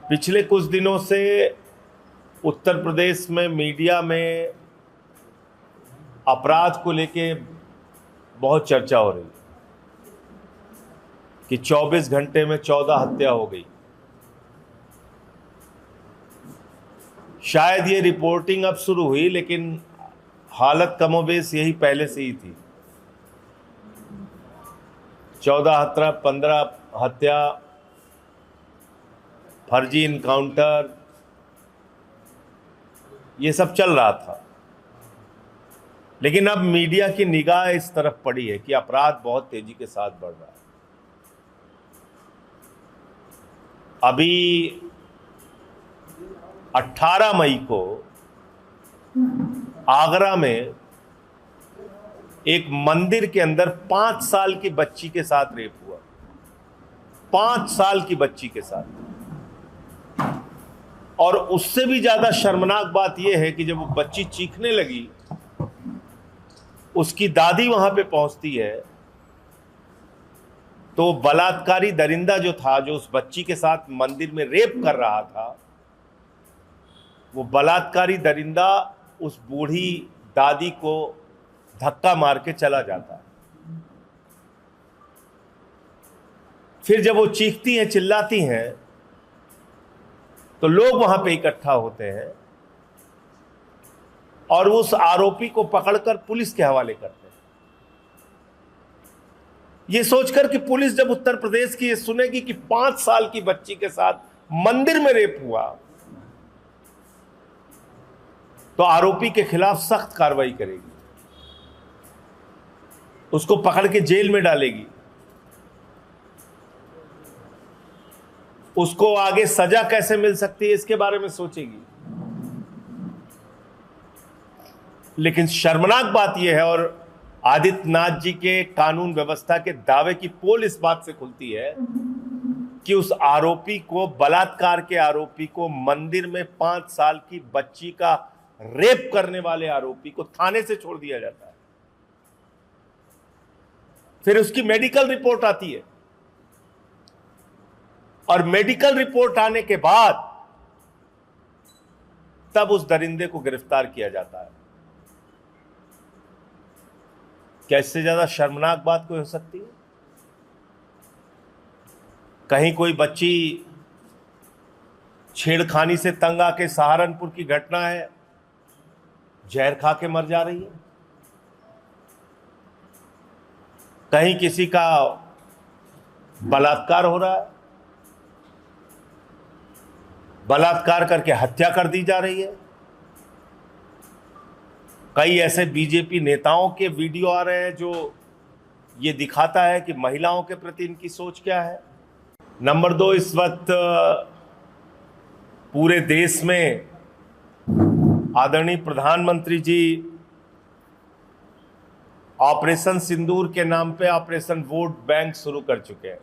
पिछले कुछ दिनों से उत्तर प्रदेश में मीडिया में अपराध को लेके बहुत चर्चा हो रही है कि 24 घंटे में 14 हत्या हो गई। शायद ये रिपोर्टिंग अब शुरू हुई, लेकिन हालत कमोबेश यही पहले से ही थी। 14 15 हत्या, फर्जी इनकाउंटर, ये सब चल रहा था। लेकिन अब मीडिया की निगाह इस तरफ पड़ी है कि अपराध बहुत तेजी के साथ बढ़ रहा है। अभी 18 मई को आगरा में एक मंदिर के अंदर 5 साल की बच्ची के साथ रेप हुआ। 5 साल की बच्ची के साथ। और उससे भी ज्यादा शर्मनाक बात यह है कि जब वो बच्ची चीखने लगी, उसकी दादी वहां पे पहुंचती है तो बलात्कारी दरिंदा जो था, जो उस बच्ची के साथ मंदिर में रेप कर रहा था, वो बलात्कारी दरिंदा उस बूढ़ी दादी को धक्का मार के चला जाता है। फिर जब वो चीखती हैं, चिल्लाती हैं, तो लोग वहां पे इकट्ठा होते हैं और उस आरोपी को पकड़कर पुलिस के हवाले करते हैं। ये सोचकर कि पुलिस जब उत्तर प्रदेश की ये सुनेगी कि 5 साल की बच्ची के साथ मंदिर में रेप हुआ, तो आरोपी के खिलाफ सख्त कार्रवाई करेगी, उसको पकड़ के जेल में डालेगी, उसको आगे सजा कैसे मिल सकती है इसके बारे में सोचेगी। लेकिन शर्मनाक बात यह है, और आदित्यनाथ जी के कानून व्यवस्था के दावे की पोल इस बात से खुलती है कि उस आरोपी को, बलात्कार के आरोपी को, मंदिर में 5 साल की बच्ची का रेप करने वाले आरोपी को थाने से छोड़ दिया जाता है। फिर उसकी मेडिकल रिपोर्ट आती है और मेडिकल रिपोर्ट आने के बाद तब उस दरिंदे को गिरफ्तार किया जाता है। क्या इससे ज्यादा शर्मनाक बात कोई हो सकती है? कहीं कोई बच्ची छेड़खानी से तंग आके, सहारनपुर की घटना है, जहर खा के मर जा रही है। कहीं किसी का बलात्कार हो रहा है, बलात्कार करके हत्या कर दी जा रही है। कई ऐसे बीजेपी नेताओं के वीडियो आ रहे हैं जो ये दिखाता है कि महिलाओं के प्रति इनकी सोच क्या है। नंबर 2, इस वक्त पूरे देश में आदरणीय प्रधानमंत्री जी ऑपरेशन सिंदूर के नाम पे ऑपरेशन वोट बैंक शुरू कर चुके हैं।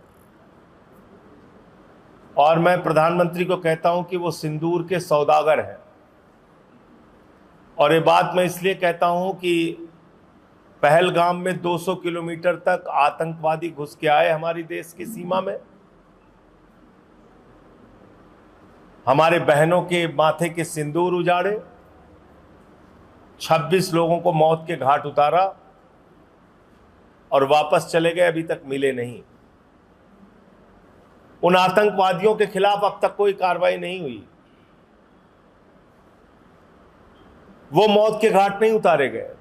और मैं प्रधानमंत्री को कहता हूं कि वो सिंदूर के सौदागर हैं। और ये बात मैं इसलिए कहता हूं कि पहलगाम में 200 किलोमीटर तक आतंकवादी घुस के आए हमारी देश की सीमा में, हमारे बहनों के माथे के सिंदूर उजाड़े, 26 लोगों को मौत के घाट उतारा और वापस चले गए, अभी तक मिले नहीं। उन आतंकवादियों के खिलाफ अब तक कोई कार्रवाई नहीं हुई, वो मौत के घाट नहीं उतारे गए।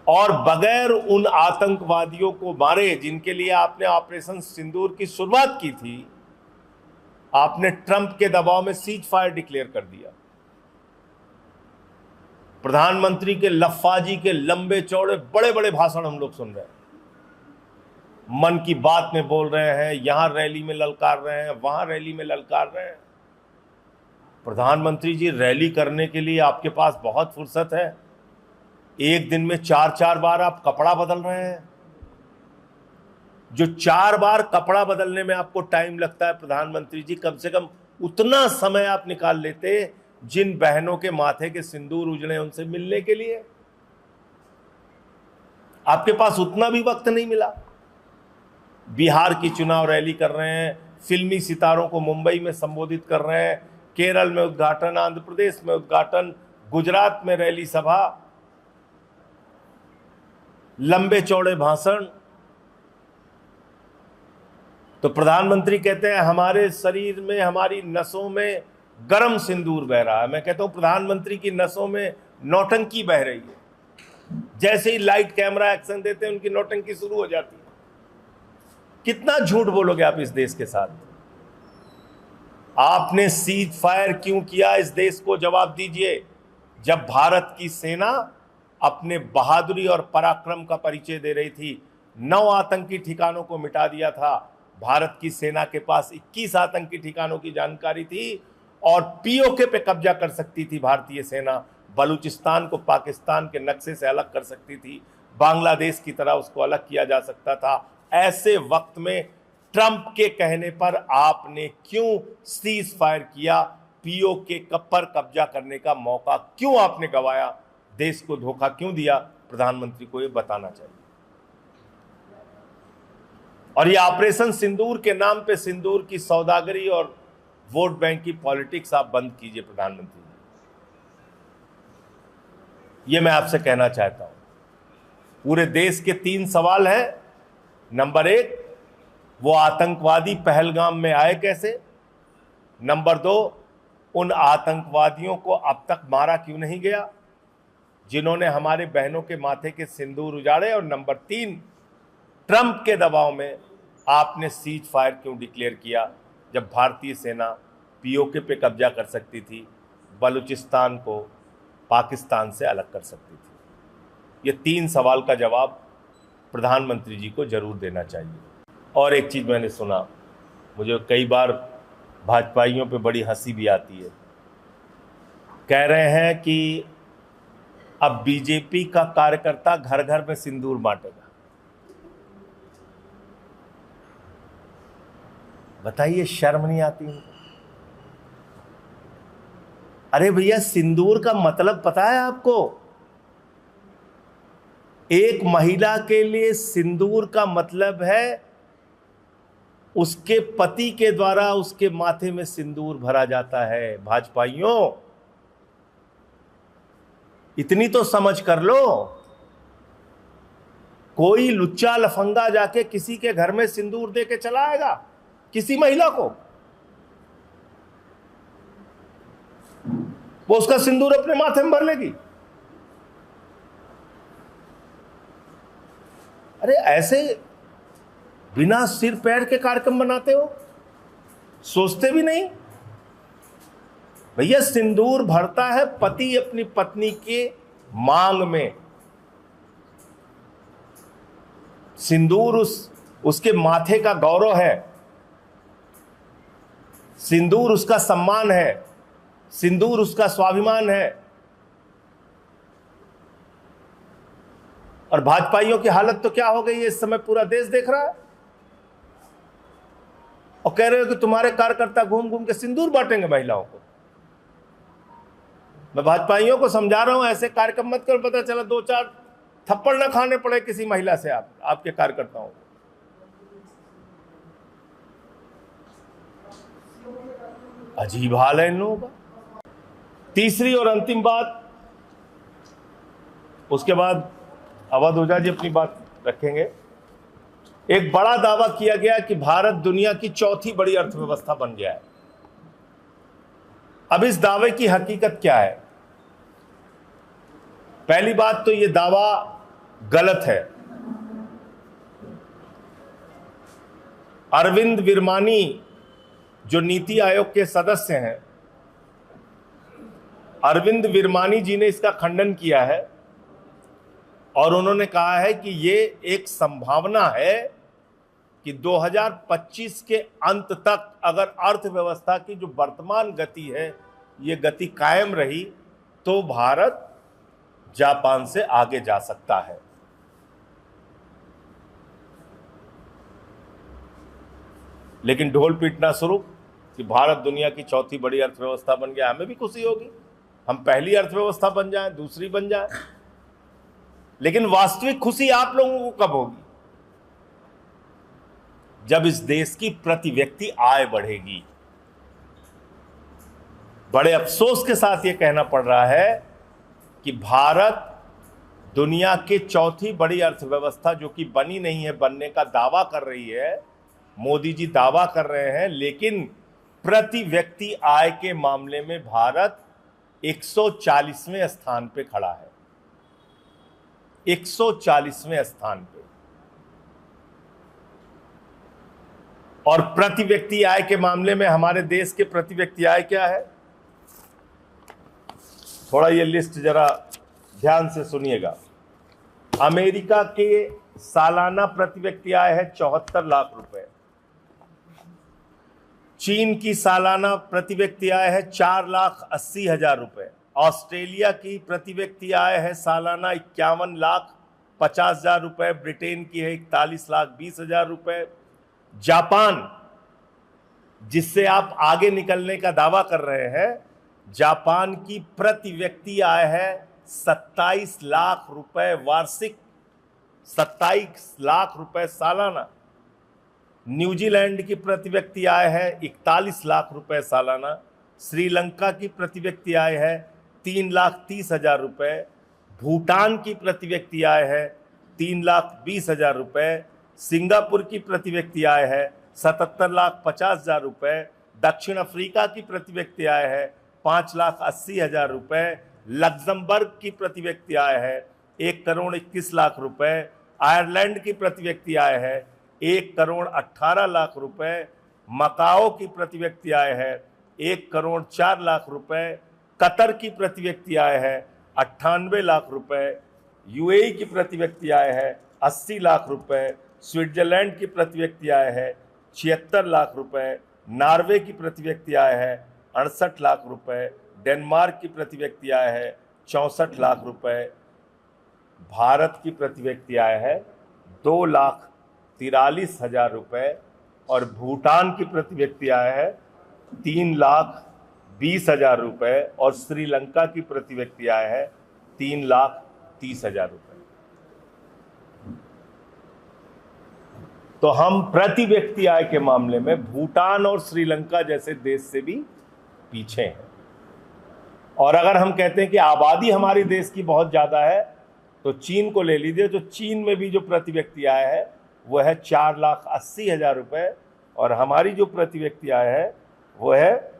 और बगैर उन आतंकवादियों को मारे जिनके लिए आपने ऑपरेशन सिंदूर की शुरुआत की थी, आपने ट्रंप के दबाव में सीज फायर डिक्लेयर कर दिया। प्रधानमंत्री के लफ्फाजी के लंबे चौड़े बड़े बड़े भाषण हम लोग सुन रहे हैं, मन की बात में बोल रहे हैं, यहां रैली में ललकार रहे हैं, वहां रैली में ललकार रहे हैं। प्रधानमंत्री जी, रैली करने के लिए आपके पास बहुत फुर्सत है। एक दिन में 4-4 बार आप कपड़ा बदल रहे हैं। जो 4 बार कपड़ा बदलने में आपको टाइम लगता है प्रधानमंत्री जी, कम से कम उतना समय आप निकाल लेते जिन बहनों के माथे के सिंदूर उजड़े उनसे मिलने के लिए। आपके पास उतना भी वक्त नहीं मिला। बिहार की चुनाव रैली कर रहे हैं, फिल्मी सितारों को मुंबई में संबोधित कर रहे हैं, केरल में उद्घाटन, आंध्र प्रदेश में उद्घाटन, गुजरात में रैली सभा, लंबे चौड़े भाषण। तो प्रधानमंत्री कहते हैं हमारे शरीर में, हमारी नसों में गर्म सिंदूर बह रहा है। मैं कहता हूं प्रधानमंत्री की नसों में नौटंकी बह रही है। जैसे ही लाइट कैमरा एक्शन देते हैं उनकी नौटंकी शुरू हो जाती है। कितना झूठ बोलोगे आप इस देश के साथ? आपने सीज फायर क्यों किया, इस देश को जवाब दीजिए। जब भारत की सेना अपने बहादुरी और पराक्रम का परिचय दे रही थी, 9 आतंकी ठिकानों को मिटा दिया था। भारत की सेना के पास 21 आतंकी ठिकानों की जानकारी थी और पीओके पे कब्जा कर सकती थी भारतीय सेना। बलूचिस्तान को पाकिस्तान के नक्शे से अलग कर सकती थी, बांग्लादेश की तरह उसको अलग किया जा सकता था। ऐसे वक्त में ट्रंप के कहने पर आपने क्यों सीज फायर किया? पीओके पर कब्जा करने का मौका क्यों आपने गंवाया? देश को धोखा क्यों दिया? प्रधानमंत्री को यह बताना चाहिए। और ये ऑपरेशन सिंदूर के नाम पे सिंदूर की सौदागरी और वोट बैंक की पॉलिटिक्स आप बंद कीजिए प्रधानमंत्री जी। ये मैं आपसे कहना चाहता हूं। पूरे देश के 3 सवाल हैं। नंबर 1, वो आतंकवादी पहलगाम में आए कैसे? नंबर 2, उन आतंकवादियों को अब तक मारा क्यों नहीं गया जिन्होंने हमारे बहनों के माथे के सिंदूर उजाड़े? और नंबर 3, ट्रंप के दबाव में आपने सीज फायर क्यों डिक्लेयर किया जब भारतीय सेना पीओके पे कब्जा कर सकती थी, बलूचिस्तान को पाकिस्तान से अलग कर सकती थी? ये 3 सवाल का जवाब प्रधानमंत्री जी को जरूर देना चाहिए। और एक चीज़ मैंने सुना, मुझे कई बार भाजपाइयों पे बड़ी हंसी भी आती है। कह रहे हैं कि अब बीजेपी का कार्यकर्ता घर घर में सिंदूर बांटेगा। बताइए, शर्म नहीं आती उनको? अरे भैया, सिंदूर का मतलब पता है आपको? एक महिला के लिए सिंदूर का मतलब है उसके पति के द्वारा उसके माथे में सिंदूर भरा जाता है। भाजपाइयों, इतनी तो समझ कर लो। कोई लुच्चा लफंगा जाके किसी के घर में सिंदूर दे के चला आएगा किसी महिला को? वो उसका सिंदूर अपने माथे में भर लेगी? अरे ऐसे बिना सिर पैर के कार्यक्रम बनाते हो, सोचते भी नहीं। भैया, सिंदूर भरता है पति अपनी पत्नी के मांग में। सिंदूर उसके माथे का गौरव है, सिंदूर उसका सम्मान है, सिंदूर उसका स्वाभिमान है। और भाजपाइयों की हालत तो क्या हो गई है इस समय, पूरा देश देख रहा है। और कह रहे हो कि तुम्हारे कार्यकर्ता घूम घूम के सिंदूर बांटेंगे महिलाओं को। मैं भाजपाइयों को समझा रहा हूं, ऐसे कार्यक्रम मत करो, पता चला 2-4 थप्पड़ ना खाने पड़े किसी महिला से आपके कार्यकर्ताओं को। अजीब हाल है इन लोगों का। तीसरी और अंतिम बात, उसके बाद अवध ओझा जी अपनी बात रखेंगे। एक बड़ा दावा किया गया कि भारत दुनिया की 4थी बड़ी अर्थव्यवस्था बन गया है। अब इस दावे की हकीकत क्या है? पहली बात तो यह दावा गलत है। अरविंद विरमानी जो नीति आयोग के सदस्य हैं, अरविंद विरमानी जी ने इसका खंडन किया है और उन्होंने कहा है कि ये एक संभावना है कि 2025 के अंत तक अगर अर्थव्यवस्था की जो वर्तमान गति है ये गति कायम रही तो भारत जापान से आगे जा सकता है। लेकिन ढोल पीटना शुरू कि भारत दुनिया की 4थी बड़ी अर्थव्यवस्था बन गया। हमें भी खुशी होगी, हम पहली अर्थव्यवस्था बन जाएं, दूसरी बन जाएं। लेकिन वास्तविक खुशी आप लोगों को कब होगी? जब इस देश की प्रति व्यक्ति आय बढ़ेगी। बड़े अफसोस के साथ ये कहना पड़ रहा है कि भारत दुनिया के चौथी बड़ी अर्थव्यवस्था, जो कि बनी नहीं है, बनने का दावा कर रही है, मोदी जी दावा कर रहे हैं, लेकिन प्रति व्यक्ति आय के मामले में भारत 140वें स्थान पे खड़ा है। 140वें स्थान पे। और प्रति व्यक्ति आय के मामले में हमारे देश के प्रति व्यक्ति आय क्या है? थोड़ा ये लिस्ट जरा ध्यान से सुनिएगा। अमेरिका के सालाना प्रति व्यक्ति आय है 74 लाख रुपए। चीन की सालाना प्रति व्यक्ति आय है 4,80,000 रुपए। ऑस्ट्रेलिया की प्रति व्यक्ति आय है सालाना 51,50,000 रुपए। ब्रिटेन की है 41,20,000 रुपए। जापान, जिससे आप आगे निकलने का दावा कर रहे हैं, जापान की प्रति व्यक्ति आय है 27 लाख रुपए वार्षिक, 27 लाख रुपए सालाना। न्यूजीलैंड की प्रति व्यक्ति आय है 41 लाख रुपए सालाना। श्रीलंका की प्रति व्यक्ति आय है 3,30,000 रुपए। भूटान की प्रति व्यक्ति आय है 3,20,000 रुपए। सिंगापुर की प्रति व्यक्ति आय है 77,50,000 रुपए। दक्षिण अफ्रीका की प्रति व्यक्ति आय है 5,80,000 रुपए। लग्जमबर्ग की प्रति व्यक्ति आय है 1,21,00,000 रुपए। आयरलैंड की प्रति व्यक्ति आय है 1,18,00,000 रुपए। मकाओ की प्रति व्यक्ति आय है 1,04,00,000 रुपए। कतर की प्रति व्यक्ति आय है 98 लाख रुपए। यूएई की प्रति व्यक्ति आय है 80 लाख रुपए। स्विट्जरलैंड की प्रति व्यक्ति आय है 76 लाख रुपए। नॉर्वे की प्रति व्यक्ति आय है 68 लाख रुपए। डेनमार्क की प्रति व्यक्ति आय है 64 लाख रुपए। भारत की प्रति व्यक्ति आय है 2,43,000 रुपए। और भूटान की प्रति व्यक्ति आय है 3,20,000 रुपए। और श्रीलंका की प्रति व्यक्ति आय है 3,30,000 रुपए। तो हम प्रति व्यक्ति आय के मामले में भूटान और श्रीलंका जैसे देश से भी पीछे हैं। और अगर हम कहते हैं कि आबादी हमारी देश की बहुत ज़्यादा है, तो चीन को ले लीजिए। तो चीन में भी जो प्रति व्यक्ति आय है वो है 4,80,000 रुपए। और हमारी जो प्रति व्यक्ति आय है वो है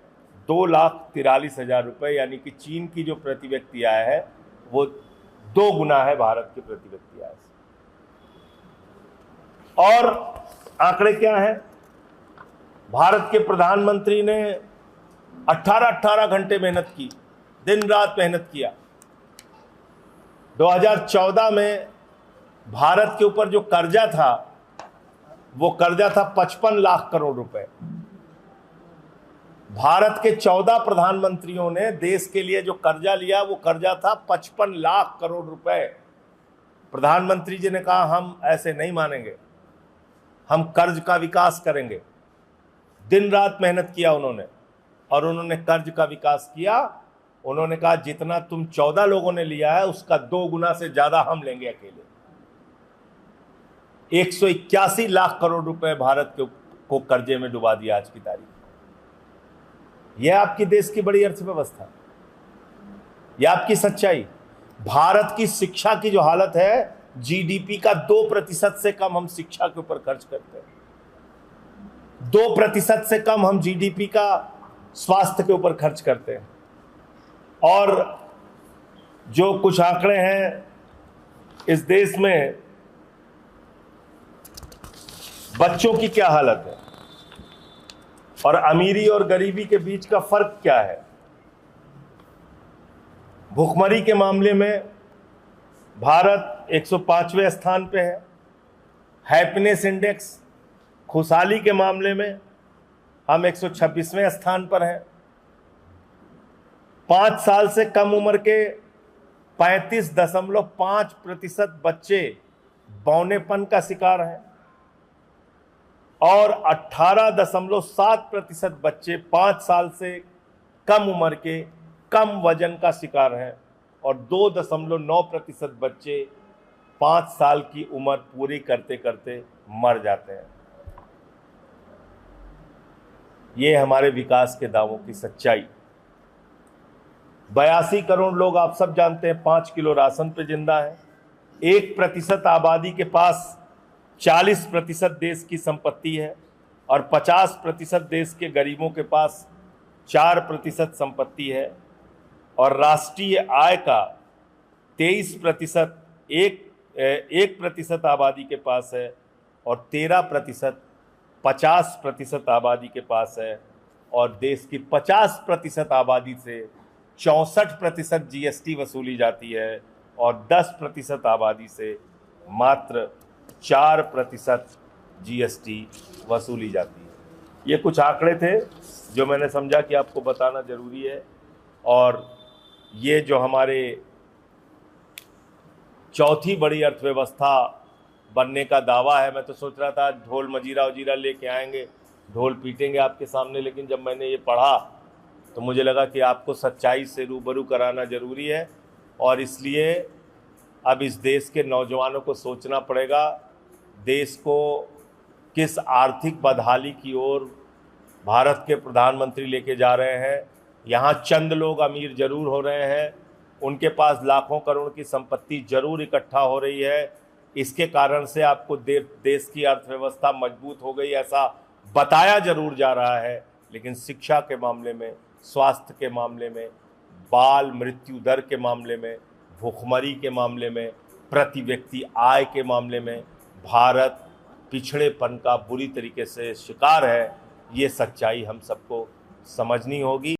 2,43,000 रुपए। यानी कि चीन की जो प्रति व्यक्ति आय है वो 2 गुना है भारत की प्रति व्यक्ति आय से। और आंकड़े क्या है? भारत के प्रधानमंत्री ने 18 घंटे मेहनत की, दिन रात मेहनत किया। 2014 में भारत के ऊपर जो कर्जा था वो कर्जा था 55 लाख करोड़ रुपए। भारत के 14 प्रधानमंत्रियों ने देश के लिए जो कर्जा लिया वो कर्जा था 55 लाख करोड़ रुपए। प्रधानमंत्री जी ने कहा हम ऐसे नहीं मानेंगे, हम कर्ज का विकास करेंगे। दिन रात मेहनत किया उन्होंने और उन्होंने कर्ज का विकास किया। उन्होंने कहा जितना तुम 14 लोगों ने लिया है उसका 2 गुना से ज्यादा हम लेंगे अकेले। 181 लाख करोड़ रुपए भारत को कर्जे में डुबा दिया आज की तारीख। यह आपकी देश की बड़ी अर्थव्यवस्था, यह आपकी सच्चाई। भारत की शिक्षा की जो हालत है, जीडीपी का 2% से कम हम शिक्षा के ऊपर खर्च करते हैं। 2% से कम हम जीडीपी का स्वास्थ्य के ऊपर खर्च करते हैं। और जो कुछ आंकड़े हैं इस देश में, बच्चों की क्या हालत है और अमीरी और गरीबी के बीच का फर्क क्या है। भुखमरी के मामले में भारत 105वें स्थान पे है। हैप्पीनेस इंडेक्स, खुशहाली के मामले में हम 126वें स्थान पर हैं। 5 साल से कम उम्र के 35.5% बच्चे बौनेपन का शिकार हैं और 18.7% बच्चे 5 साल से कम उम्र के कम वजन का शिकार हैं और 2.9% बच्चे 5 साल की उम्र पूरी करते करते मर जाते हैं। ये हमारे विकास के दावों की सच्चाई। 82 करोड़ लोग, आप सब जानते हैं, 5 किलो राशन पे जिंदा है। 1% आबादी के पास 40% देश की संपत्ति है और 50% देश के गरीबों के पास 4% संपत्ति है। और राष्ट्रीय आय का 23% 1% आबादी के पास है और 13% 50% आबादी के पास है। और देश की 50% आबादी से 64% जीएसटी वसूली जाती है और 10% आबादी से मात्र 4% जीएसटी वसूली जाती है। ये कुछ आंकड़े थे जो मैंने समझा कि आपको बताना जरूरी है। और ये जो हमारे चौथी बड़ी अर्थव्यवस्था बनने का दावा है, मैं तो सोच रहा था ढोल मजीरा वजीरा लेके आएंगे, ढोल पीटेंगे आपके सामने, लेकिन जब मैंने ये पढ़ा तो मुझे लगा कि आपको सच्चाई से रूबरू कराना ज़रूरी है। और इसलिए अब इस देश के नौजवानों को सोचना पड़ेगा, देश को किस आर्थिक बदहाली की ओर भारत के प्रधानमंत्री लेके जा रहे हैं। यहाँ चंद लोग अमीर जरूर हो रहे हैं, उनके पास लाखों करोड़ की संपत्ति जरूर इकट्ठा हो रही है। इसके कारण से आपको देश की अर्थव्यवस्था मजबूत हो गई ऐसा बताया जरूर जा रहा है, लेकिन शिक्षा के मामले में, स्वास्थ्य के मामले में, बाल मृत्यु दर के मामले में, भूखमरी के मामले में, प्रति व्यक्ति आय के मामले में भारत पिछड़ेपन का बुरी तरीके से शिकार है। ये सच्चाई हम सबको समझनी होगी।